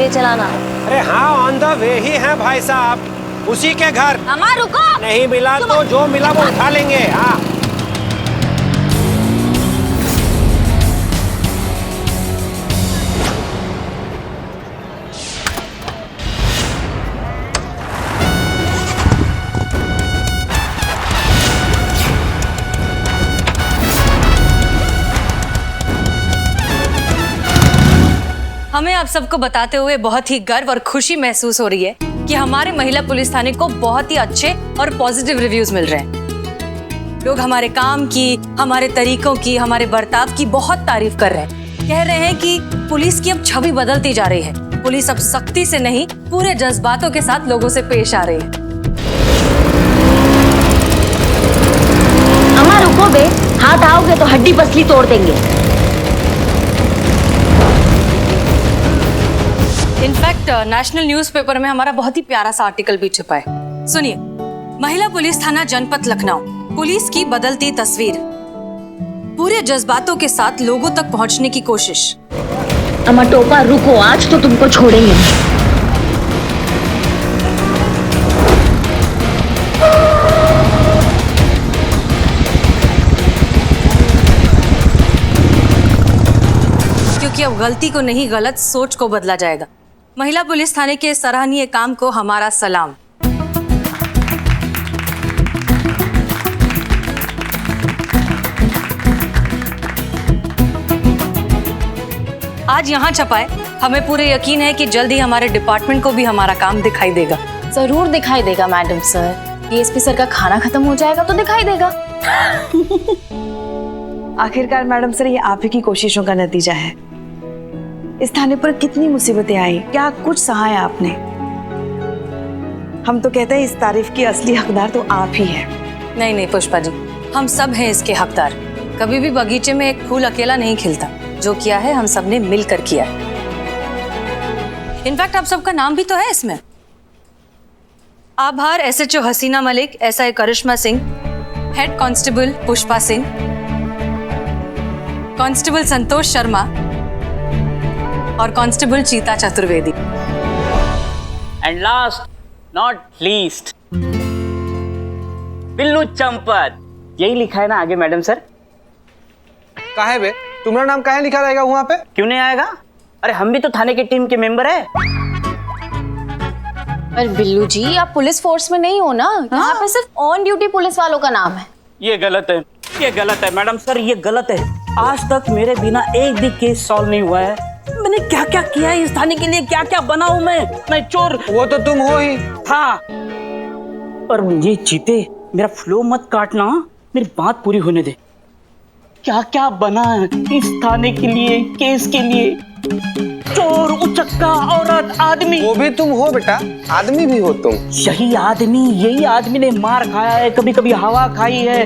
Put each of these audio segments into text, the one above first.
तेज चलाना। अरे हाँ, ऑन द वे ही है भाई साहब, उसी के घर। अम्मा रुको। नहीं मिला तो जो मिला वो उठा लेंगे। हाँ हमें आप सबको बताते हुए बहुत ही गर्व और खुशी महसूस हो रही है कि हमारे महिला पुलिस थाने को बहुत ही अच्छे और पॉजिटिव रिव्यूज मिल रहे हैं। लोग हमारे काम की, हमारे तरीकों की, हमारे बर्ताव की बहुत तारीफ कर रहे हैं। कह रहे हैं कि पुलिस की अब छवि बदलती जा रही है। पुलिस अब सख्ती से नहीं, पूरे जज्बातों के साथ लोगों से पेश आ रही है। अम्मा रुको बे, हाथ आओगे तो हड्डी पसली तोड़ देंगे। इनफैक्ट नेशनल न्यूज़पेपर में हमारा बहुत ही प्यारा सा आर्टिकल भी छपा है। सुनिए, महिला पुलिस थाना जनपद लखनऊ, पुलिस की बदलती तस्वीर, पूरे जज्बातों के साथ लोगों तक पहुंचने की कोशिश। अम्मा टोपा रुको, आज तो तुमको छोड़ेंगे नहीं। क्योंकि अब गलती को नहीं, गलत सोच को बदला जाएगा। महिला पुलिस थाने के सराहनीय काम को हमारा सलाम। आज यहाँ छपाए, हमें पूरे यकीन है कि जल्द ही हमारे डिपार्टमेंट को भी हमारा काम दिखाई देगा। जरूर दिखाई देगा मैडम सर। डीएसपी सर का खाना खत्म हो जाएगा तो दिखाई देगा। आखिरकार मैडम सर, ये आप ही की कोशिशों का नतीजा है। इस थाने पर कितनी मुसीबतें आई, क्या कुछ सहा है आपने। हम तो कहते हैं इस तारीफ की असली हकदार तो आप ही हैं। नहीं नहीं पुष्पा जी, हम सब हैं इसके हकदार। कभी भी बगीचे में एक फूल अकेला नहीं खिलता। जो किया है हम सब ने मिलकर किया है। इनफैक्ट आप सबका नाम भी तो है इसमें। आभार SHO Hasina Malik, SI Karishma Singh, head constable Pushpa Singh, constable Santosh Sharma और constable Cheeta Chaturvedi. And last not least, Billu Champat. यही लिखा है ना आगे मैडम सर? काहे बे, तुम्हारा नाम काहे लिखा रहेगा वहाँ पे? क्यों नहीं आएगा? अरे हम भी तो थाने के टीम के मेंबर है। पर बिल्लू जी, आप पुलिस फोर्स में नहीं हो ना। यहाँ पे सिर्फ ऑन ड्यूटी पुलिस वालों का नाम है। ये गलत है, ये गलत है मैडम सर, ये गलत है। आज तक मेरे बिना एक भी केस सॉल्व नहीं हुआ है। मैंने क्या क्या किया है इस थाने के लिए, क्या क्या बना हूं मैं चोर। वो तो तुम हो ही। हाँ, पर ये चीते मेरा फ्लो मत काटना, मेरी बात पूरी होने दे। क्या क्या बना है इस थाने के लिए, केस के लिए। चोर, उचक्का, औरत, आदमी। वो भी तुम हो बेटा, आदमी भी हो तुम। यही आदमी ने मार खाया है, कभी कभी हवा खाई है,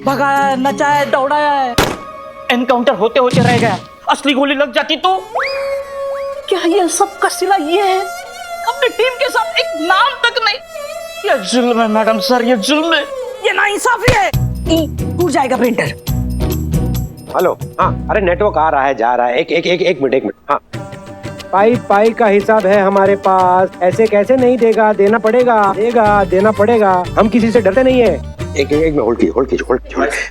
भगाया है, नचाया है, दौड़ाया है। एनकाउंटर होते होते रह गया, असली गोली लग जाती तो। क्या ये सब का सिला ये है? अपनी टीम के साथ एक नाम तक नहीं। ये जुल्म है मैडम सर, ये जुल्म है, ये नाइंसाफी है। टूट जाएगा प्रिंटर। हेलो, हाँ, अरे नेटवर्क आ रहा है जा रहा है। एक मिनट। हाँ, पाई का हिसाब है हमारे पास। ऐसे कैसे नहीं देगा, देना देना पड़ेगा। हम किसी से डरते नहीं है। एक मिनट होल्ड कीजिए।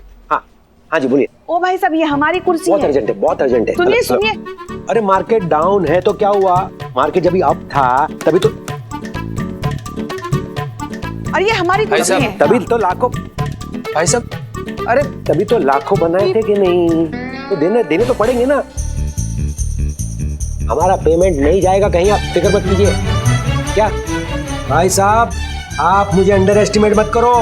हाँ जी बोलिए। ओ भाई साहब, ये हमारी कुर्सी बहुत है। अर्जेंट है। सुनिए। अरे मार्केट डाउन है तो क्या हुआ? मार्केट जब अप था तभी तो। और ये हमारी कुर्सी है। तभी तो लाखों भाई साहब, अरे तभी तो लाखों बनाए थे कि नहीं? तो देने तो पड़ेंगे ना। हमारा पेमेंट नहीं जाएगा कहीं, आप फिक्र मत कीजिए। क्या भाई साहब, आप मुझे अंडर एस्टिमेट मत करो।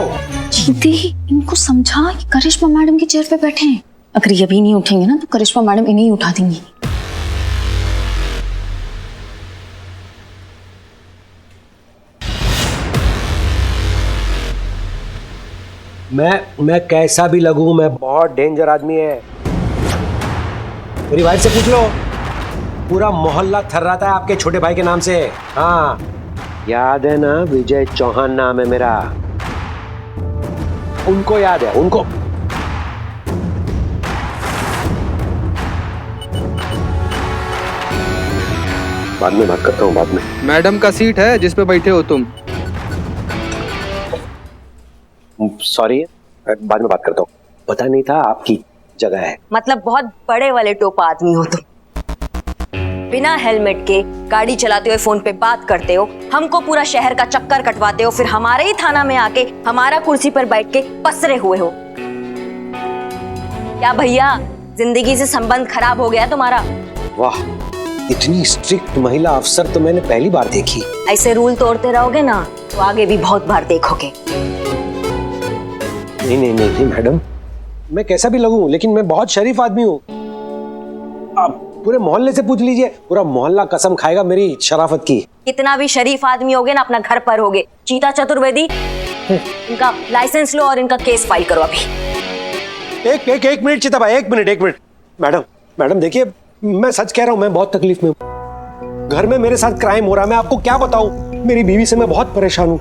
चीते, इनको समझा कि करिश्मा मैडम की चेयर पे बैठे हैं। अगर ये भी नहीं उठेंगे ना तो करिश्मा मैडम इन्हें ही उठा देंगी। मैं कैसा भी लगूं, मैं बहुत डेंजर आदमी है। मेरी वाइफ से पूछ लो, पूरा मोहल्ला थर्राता है आपके छोटे भाई के नाम से। हाँ, याद है ना, विजय चौहान नाम है मेरा। उनको याद है, उनको। बाद में बात करता हूँ, बाद में। मैडम का सीट है जिस पे बैठे हो तुम। सॉरी, बाद में बात करता हूँ। पता नहीं था आपकी जगह है। मतलब बहुत बड़े वाले टोपा आदमी हो तुम। बिना हेलमेट के गाड़ी चलाते हुए फोन पे बात करते हो, हमको पूरा शहर का चक्कर कटवाते हो, फिर हमारे ही थाना में आके हमारा कुर्सी पर बैठ के पसरे हुए हो। क्या भैया, जिंदगी से संबंध खराब हो गया तुम्हारा? वाह, इतनी स्ट्रिक्ट महिला अफसर तो मैंने पहली बार देखी। ऐसे रूल तोड़ते रहोगे ना तो आगे भी बहुत बार देखोगे। नहीं मैडम, मैं कैसा भी लगूं लेकिन मैं बहुत शरीफ आदमी हूँ। आप पूरे मोहल्ले से पूछ लीजिए, पूरा मोहल्ला कसम खाएगा मेरी शराफत की। कितना भी शरीफ आदमी होगे ना, अपना घर पर होगे। चीता चतुर्वेदी, इनका लाइसेंस लो और इनका केस फाइल करो अभी। एक मिनट चीता भाई, एक मिनट। मैडम देखिए, मैं सच कह रहा हूँ, मैं बहुत तकलीफ में हूँ। घर में मेरे साथ क्राइम हो रहा है, मैं आपको क्या बताऊं। मेरी बीवी से मैं बहुत परेशान हूँ।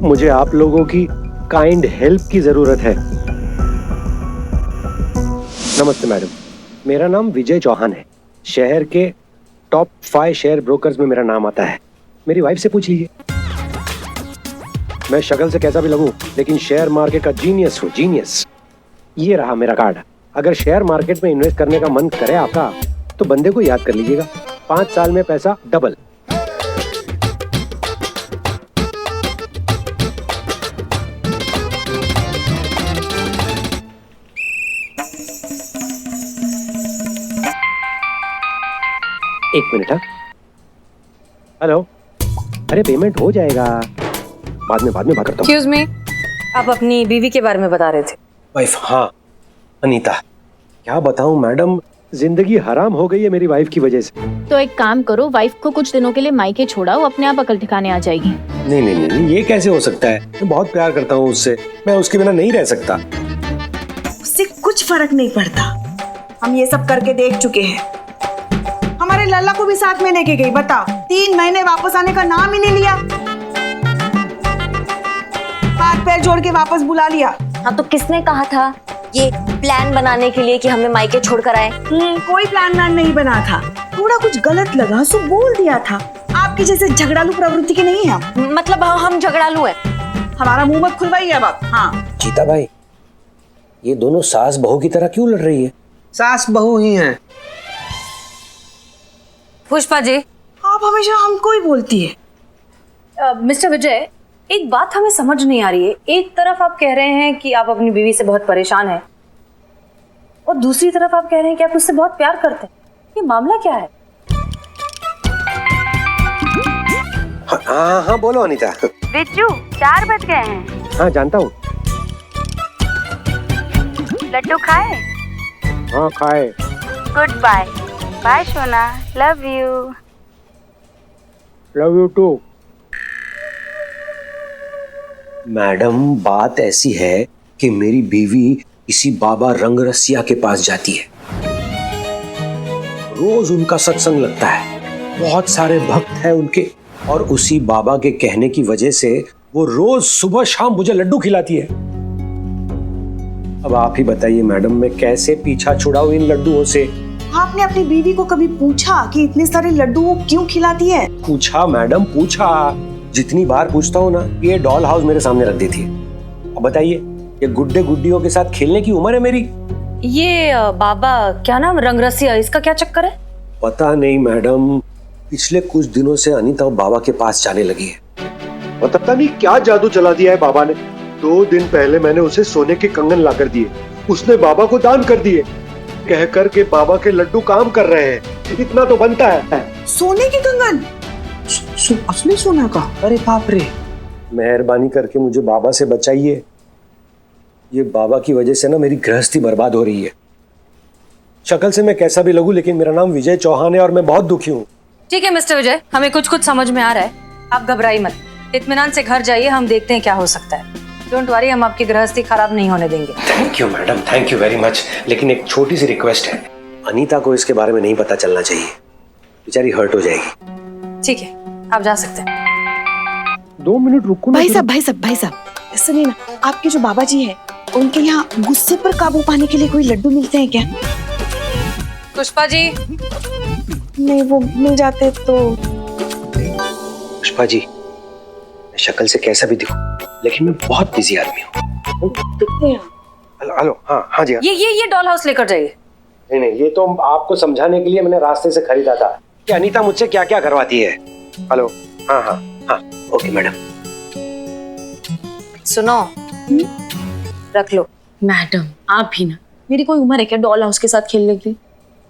मुझे आप लोगों की काइंड हेल्प की जरूरत है। नमस्ते मैडम, मेरा नाम विजय चौहान है। शहर के टॉप 5 शेयर ब्रोकर्स में मेरा नाम आता है। मेरी वाइफ से पूछ लीजिए। मैं शक्ल से कैसा भी लगूं लेकिन शेयर मार्केट का जीनियस हूं, जीनियस। ये रहा मेरा कार्ड। अगर शेयर मार्केट में इन्वेस्ट करने का मन करे आपका तो बंदे को याद कर लीजिएगा। 5 साल में पैसा डबल। एक मिनट। हाँ, हेलो। अरे पेमेंट हो जाएगा, बाद में बात करता हूँ। एक्सक्यूज मी, आप अपनी बीवी के बारे में बता रहे थे। वाइफ? हाँ, अनीता। क्या बताऊं मैडम, जिंदगी हराम हो गई है मेरी वाइफ की वजह से। तो एक काम करो, वाइफ को कुछ दिनों के लिए मायके छोड़ाओ, अपने आप अकल ठिकाने आ जाएगी। नहीं, ये कैसे हो सकता है? मैं बहुत प्यार करता हूँ उससे, मैं उसके बिना नहीं रह सकता। उससे कुछ फर्क नहीं पड़ता। हम ये सब करके देख चुके हैं। हमारे लल्ला को भी साथ में लेके गई, बता। 3 महीने वापस आने का नाम ही नहीं लिया। हाथ पैर जोड़ के वापस बुला लिया। हाँ, तो किसने कहा था ये प्लान बनाने के लिए कि हमें मायके छोड़कर आए? कोई प्लान नहीं बना था। थोड़ा कुछ गलत लगा सो बोल दिया था। आपके जैसे झगड़ालू प्रवृत्ति के नहीं है। मतलब हम झगड़ालू हैं? हमारा मुंह मत खुलवाइए अब आप। हाँ चीता भाई, ये दोनों सास बहू की तरह क्यों लड़ रही है? सास बहू ही हैं। पुष्पा जी, आप हमेशा हमको ही बोलती है। मिस्टर विजय, एक बात हमें समझ नहीं आ रही है। एक तरफ आप कह रहे हैं कि आप अपनी बीवी से बहुत परेशान हैं और दूसरी तरफ आप कह रहे हैं कि आप उससे बहुत प्यार करते हैं। ये मामला क्या है? हाँ, बोलो अनीता। बिज्जू, 4 बज गए हैं। हाँ जानता हूँ। लड्डू खाए? हाँ खाए। Goodbye. बाय सोना, love you. Love you too. Madam, बात ऐसी है कि मेरी बीवी किसी बाबा रंगरसिया के पास जाती है। रोज उनका सत्संग लगता है, बहुत सारे भक्त हैं उनके, और उसी बाबा के कहने की वजह से वो रोज सुबह शाम मुझे लड्डू खिलाती है। अब आप ही बताइए मैडम, मैं कैसे पीछा छुड़ाऊं इन लड्डुओं से? आपने अपनी बीवी को कभी पूछा कि इतने सारे लड्डू वो क्यों खिलाती है? पूछा मैडम, पूछा। जितनी बार पूछता हूँ ना, ये डॉल हाउस मेरे सामने रख देती है। अब बताइए, ये गुड्डे गुड्डियों के साथ खेलने की उम्र है मेरी? ये बाबा क्या नाम, रंगरसिया, इसका क्या चक्कर है? पता नहीं मैडम, पिछले कुछ दिनों से अनीता बाबा के पास जाने लगी है। पता नहीं क्या जादू चला दिया है बाबा ने। 2 दिन पहले मैंने उसे सोने के कंगन ला कर दिए, उसने बाबा को दान कर दिए, कह कर के बाबा के लड्डू काम कर रहे हैं। इतना तो बनता है। सोने के कंगन? असली सोना का? अरे बाप रे, मेहरबानी करके मुझे बाबा से बचाइए। ये बाबा की वजह से ना मेरी गृहस्थी बर्बाद हो रही है। शक्ल से मैं कैसा भी लगूं लेकिन मेरा नाम विजय चौहान है और मैं बहुत दुखी हूँ। ठीक है मिस्टर विजय, हमें कुछ समझ में आ रहा है। आप घबराइए मत, इत्मीनान से घर जाइए, हम देखते हैं क्या हो सकता है। डोंट वरी, हम आपकी गृहस्थी खराब नहीं होने देंगे। Thank you madam, thank you very much. लेकिन एक छोटी सी रिक्वेस्ट है, अनीता को इसके बारे में नहीं पता चलना चाहिए, बेचारी हर्ट हो जाएगी। ठीक है, आप जा सकते हैं। 2 मिनट रुको ना। भाई साहब सुनिए ना, आपके जो बाबा जी है उनके यहाँ गुस्से पर काबू पाने के लिए कोई लड्डू मिलते हैं क्या? पुष्पा जी, नहीं वो मिल जाते तो। पुष्पा जी, मैं शक्ल से कैसा भी दिखूं, लेकिन मैं बहुत बिजी आदमी हूँ। हेलो हेलो, हाँ हाँ जी हाँ। ये डॉल हाउस लेकर जाइए। नहीं नहीं, ये तो आपको समझाने के लिए मैंने रास्ते से खरीदा था कि अनीता मुझसे क्या क्या करवाती है। हेलो, हाँ हाँ हाँ, ओके मैडम। सुनो, रख लो। मैडम आप भी ना, मेरी कोई उम्र है क्या डॉल हाउस के साथ खेलने की?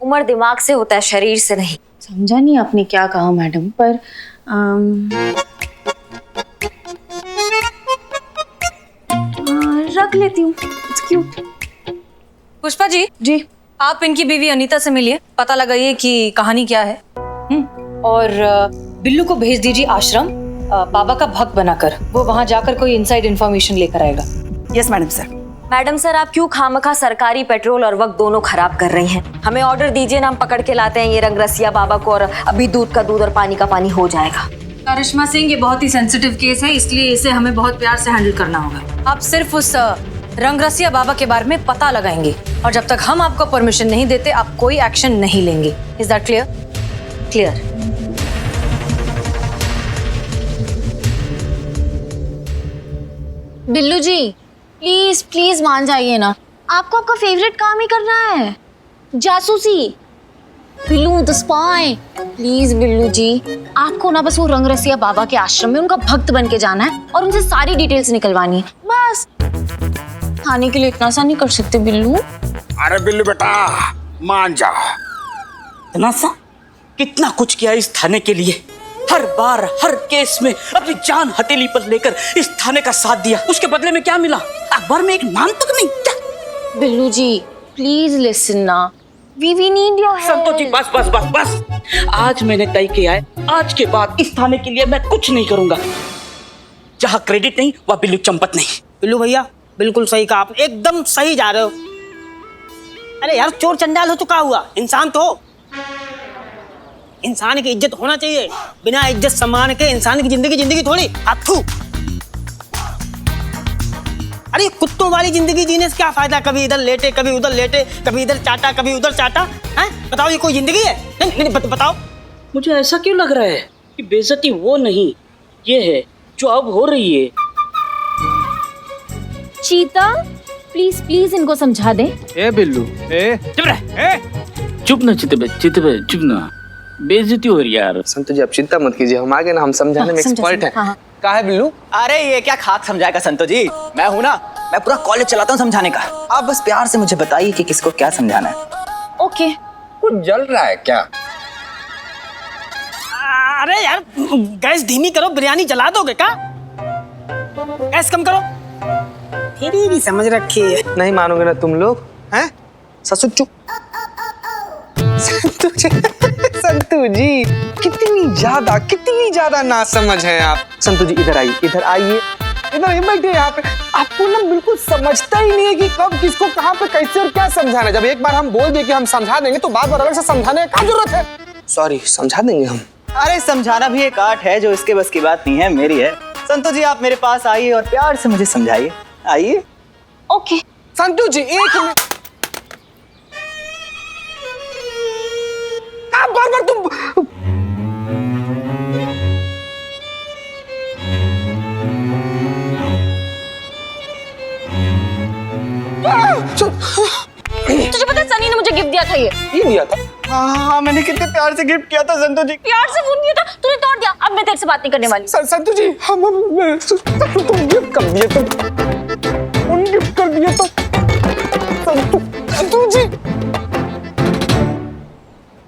उम्र दिमाग से होता है, शरीर से नहीं। समझा नहीं आपने क्या कहा मैडम, पर रख लेती हूँ। It's cute. पुष्पा जी, आप इनकी बीवी अनीता से मिलिए, पता लगाइए कि कहानी क्या है। और बिल्लू को भेज दीजिए आश्रम, बाबा का भक्त बनाकर। वो वहां जाकर कोई इनसाइड इन्फॉर्मेशन लेकर आएगा। Yes madam sir. Madam sir, आप क्यों खामखा सरकारी पेट्रोल और वक्त दोनों खराब कर रही हैं? हमें ऑर्डर दीजिए ना, हम पकड़ के लाते हैं ये रंगरसिया बाबा को, और अभी दूध का दूध और पानी का पानी हो जाएगा। करिश्मा सिंह, ये बहुत ही सेंसिटिव केस है, इसलिए इसे हमें बहुत प्यार से हैंडल करना होगा। आप सिर्फ उस रंगरसिया बाबा के बारे में पता लगाएंगे, और जब तक हम आपको परमिशन नहीं देते आप कोई एक्शन नहीं लेंगे। Is that clear? Clear. Billu ji please please मान जाइए ना, आपको आपका फेवरेट काम ही करना है, जासूसी। Billu the spy, please Billu ji, आपको ना बस वो रंगरसिया बाबा के आश्रम में उनका भक्त बन के जाना है और उनसे सारी डिटेल्स निकलवानी है बस। थाने के लिए इतना सा नहीं कर सकते बिल्लू? अरे बिल्लू बेटा मान जा। इतना सा कितना कुछ किया इस थाने के लिए, हर बार हर केस में अपनी जान हथेली पर लेकर इस थाने का साथ दिया। उसके बदले में क्या मिला? अखबार में एक नाम तक नहीं। क्या? बिल्लू जी प्लीज लिसन ना, we need your help. Santosh ji बस बस बस बस, आज मैंने तय किया है, आज के बाद इस थाने के लिए मैं कुछ नहीं करूंगा। जहां क्रेडिट नहीं वहां बिल्लू चंपत नहीं। बिल्लू भैया बिल्कुल सही कहा आपने, एकदम सही जा रहे हो। अरे यार चोर चंडाल हो तो क्या हुआ, इंसान तो हो। इंसान की इज्जत होना चाहिए, बिना इज्जत सम्मान के इंसान की जिंदगी थोड़ी अथू। अरे कुत्तों वाली जिंदगी जीने से क्या फायदा? कभी इधर लेटे कभी उधर लेटे, कभी इधर चाटा कभी उधर चाटा, हैं? बताओ ये कोई जिंदगी है? नहीं, बताओ। मुझे ऐसा क्यों लग रहा है कि बेइज्जती वो नहीं, ये है जो अब हो रही है। चीता प्लीज प्लीज इनको समझा दे। ए बिल्लू, ए चुप रह, चुप ना चितबे चुप ना, बेइज्जती हो रही है यार। संतोष जी आप चिंता मत कीजिए, हम आगे ना, हम समझाने में एक्सपर्ट हैं। कहा है बिल्लू? अरे ये क्या खाक समझाएगा संतो जी, मैं हूं ना, मैं पूरा कॉलेज चलाता हूं समझाने का। आप बस प्यार से मुझे बताइए कि किसको क्या समझाना है। ओके। कुछ जल रहा है क्या? अरे यार गैस धीमी करो, बिरयानी जला दोगे क्या? गैस कम करो। तेरी भी समझ रखी है। नहीं मानोगे ना तुम लोग, हैं? ससुर चुप। संतू जी कितनी ज्यादा ना समझ है आप। संतू जी इधर आइए, इधर बैठे यहाँ पे। आपको ना बिल्कुल समझता ही नहीं है कि कब किसको कहाँ पे कैसे और क्या समझाना है। जब एक बार हम बोल दिए कि हम समझा देंगे तो बार बार अलग से समझाने की क्या जरूरत है? सॉरी, समझा देंगे हम। अरे समझाना भी एक आर्ट है जो इसके बस की बात नहीं है, मेरी है। संतो जी आप मेरे पास आइए और प्यार से मुझे समझाइए, आइए। ओके। संतू जी एक मिनट, बार तुम तुझे पता है सनी ने मुझे गिफ्ट दिया था, ये दिया था? हाँ मैंने कितने प्यार से गिफ्ट किया था संतो जी। प्यार से फोन दिया था, तूने तोड़ दिया। अब मैं तेरे से बात नहीं करने वाली। संतू जी तुम गिफ्ट कर दिए तुम गिफ्ट कर दिए तो संतू जी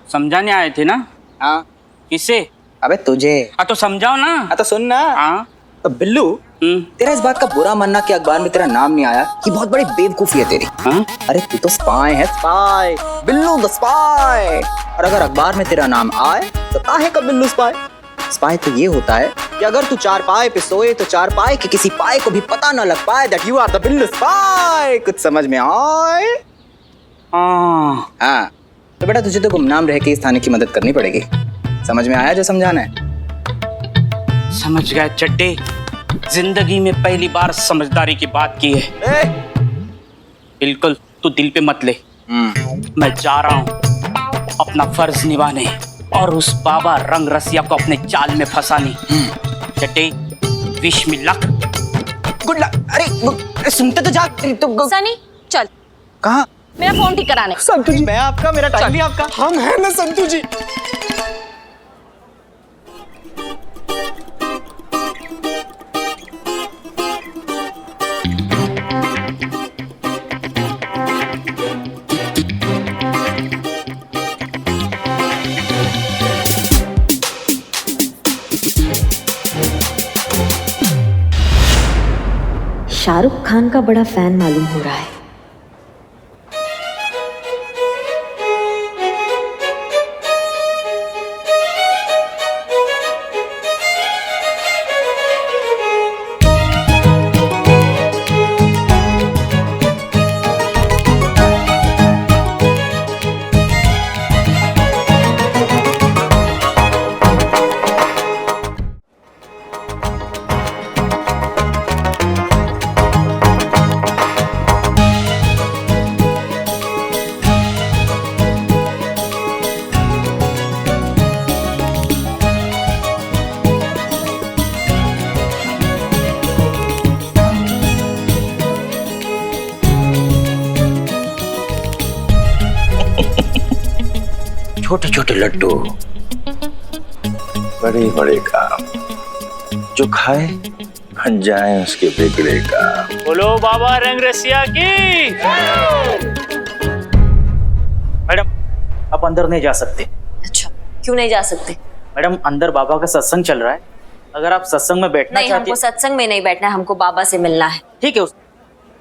समझाने आए थे ना? हाँ। किसे? अबे तुझे। तो समझाओ ना। हाँ तो सुन ना। हाँ। तो बिल्लू तेरा इस बात का बुरा मानना कि अखबार में तेरा नाम नहीं आया कि बहुत बड़ी बेवकूफी है तेरी। हाँ? अरे तू तो स्पाई है, स्पाई बिल्लू द स्पाई। और अगर अखबार में तेरा नाम आए तो काहे का बिल्लू स्पाई? स्पाई तो ये होता है कि अगर तू चारपाई पे सोए तो चारपाई के किसी पाए को भी पता ना लग पाए that you are the Billu spy. कुछ समझ में आए? हाँ तो बेटा तुझे तो गुमनाम रह के इस थाने की मदद करनी पड़ेगी। समझ में आया जो समझाना है? समझ गया चड्डे, जिंदगी में पहली बार समझदारी की बात की है। बिल्कुल तू दिल पे मत ले, मैं जा रहा हूँ अपना फर्ज निभाने और उस बाबा रंग रसिया को अपने जाल में फंसानी। चटे wish me luck. Good luck. अरे सुनते तो जा। तो सनी चल कहाँ? मेरा फोन ठीक कराने। संतु जी, मैं आपका, मेरा टाइम भी आपका। हम हैं ना संतु जी। शाहरुख खान का बड़ा फैन मालूम हो रहा है। छोटे छोटे लड्डू, बड़े बड़े काम, जो खाए बन जाए उसके बिगड़े काम। बोलो बाबा रंग रसिया की। मैडम आप अंदर नहीं जा सकते। अच्छा क्यों नहीं जा सकते? मैडम अंदर बाबा का सत्संग चल रहा है, अगर आप सत्संग में बैठना नहीं, चाहती हमको सत्संग में नहीं बैठना है, हमको बाबा से मिलना है। ठीक है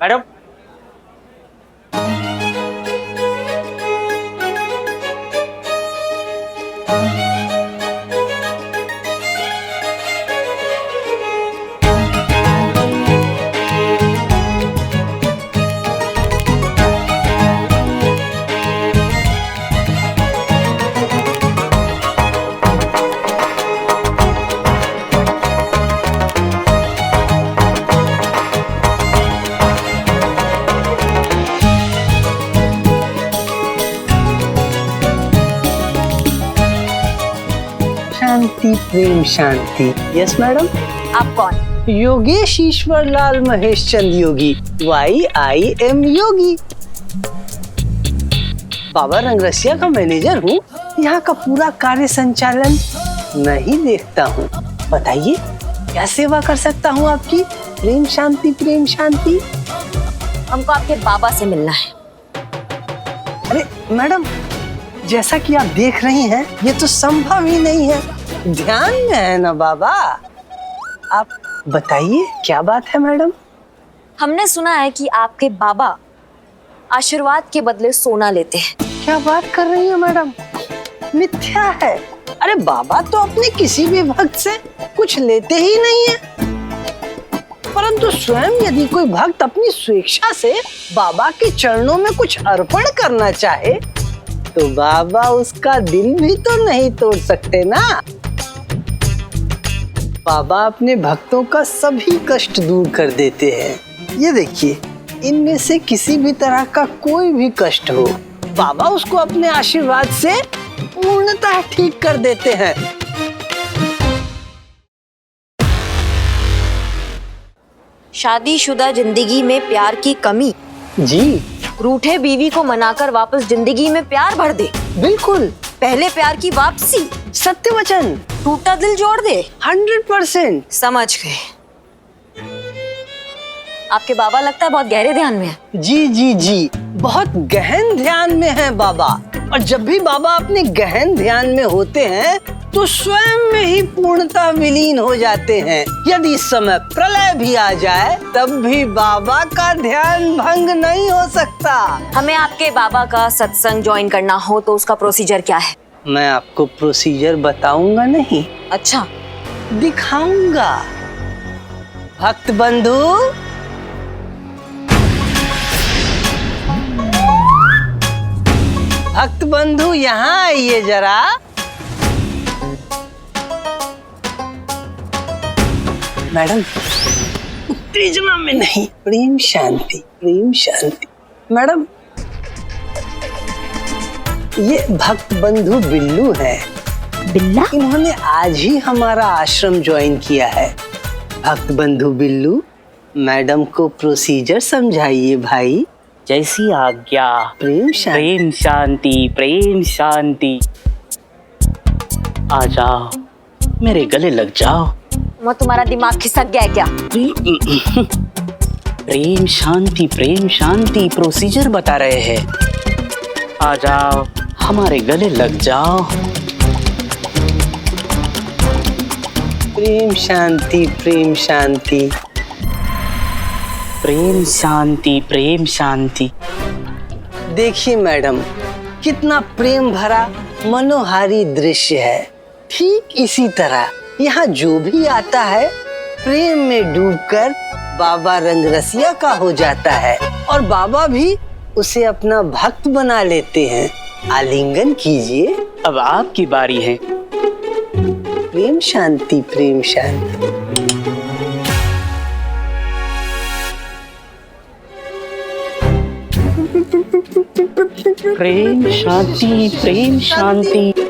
madam. Shanti Prem Shanti. Yes madam. आप कौन? योगेश ईश्वर लाल महेश चंद योगी, YIM योगी। बाबा रंग रसिया का मैनेजर हूँ, यहाँ का पूरा कार्य संचालन मैं ही देखता हूँ। बताइए क्या सेवा कर सकता हूँ आपकी? प्रेम शांति प्रेम शांति। हमको आपके बाबा से मिलना है। अरे मैडम जैसा कि आप देख रही हैं ये तो संभव ही नहीं है, ध्यान में है ना बाबा। आप बताइए क्या बात है मैडम? हमने सुना है कि आपके बाबा आशीर्वाद के बदले सोना लेते हैं। क्या बात कर रही है मैडम? मिथ्या है। अरे बाबा तो अपने किसी भी भक्त से कुछ लेते ही नहीं है, परंतु स्वयं यदि कोई भक्त अपनी स्वेच्छा से बाबा के चरणों में कुछ अर्पण करना चाहे तो बाबा उसका दिल भी तो नहीं तोड़ सकते ना। बाबा अपने भक्तों का सभी कष्ट दूर कर देते हैं। ये देखिए इनमें से किसी भी तरह का कोई भी कष्ट हो, बाबा उसको अपने आशीर्वाद से पूर्णतः ठीक कर देते हैं। शादीशुदा जिंदगी में प्यार की कमी। जी। रूठे बीवी को मनाकर वापस जिंदगी में प्यार भर दे। बिल्कुल। पहले प्यार की वापसी। सत्य वचन। टूटा दिल जोड़ दे। 100%। समझ गए। आपके बाबा लगता है बहुत गहरे ध्यान में है। जी जी जी, बहुत गहन ध्यान में है बाबा। और जब भी बाबा अपने गहन ध्यान में होते हैं तो स्वयं में ही पूर्णतः विलीन हो जाते हैं। यदि इस समय प्रलय भी आ जाए तब भी बाबा का ध्यान भंग नहीं हो सकता। हमें आपके बाबा का सत्संग ज्वाइन करना हो तो उसका प्रोसीजर क्या है? मैं आपको प्रोसीजर बताऊंगा नहीं। अच्छा दिखाऊंगा। भक्त बंधु भक्त बंधु यहाँ आइए जरा। मैडम उत्तेजना में नहीं, प्रेम शांति प्रेम शांति। मैडम ये भक्त बंधु बिल्लू है, बिल्ला? इन्होंने आज ही हमारा आश्रम ज्वाइन किया है। भक्त बंधु बिल्लू, मैडम को प्रोसीजर समझाइए भाई। जैसी आज्ञा। प्रेम शांति। प्रेम शांति, प्रेम शांति। आ जाओ, मेरे गले लग जाओ। वो तुम्हारा दिमाग खिसक गया है क्या? प्रेम शांति प्रोसीजर बता रहे हैं। आ जाओ, हमारे गले लग जाओ। प्रेम शांति, प्रेम शांति। प्रेम शांति, प्रेम शांति। देखिए मैडम, कितना प्रेम भरा मनोहारी दृश्य है। ठीक इसी तरह यहाँ जो भी आता है प्रेम में डूबकर बाबा रंगरसिया का हो जाता है और बाबा भी उसे अपना भक्त बना लेते हैं। आलिंगन कीजिए। अब आपकी बारी है। प्रेम शांति, प्रेम शांति। प्रेम शांति, प्रेम शांति।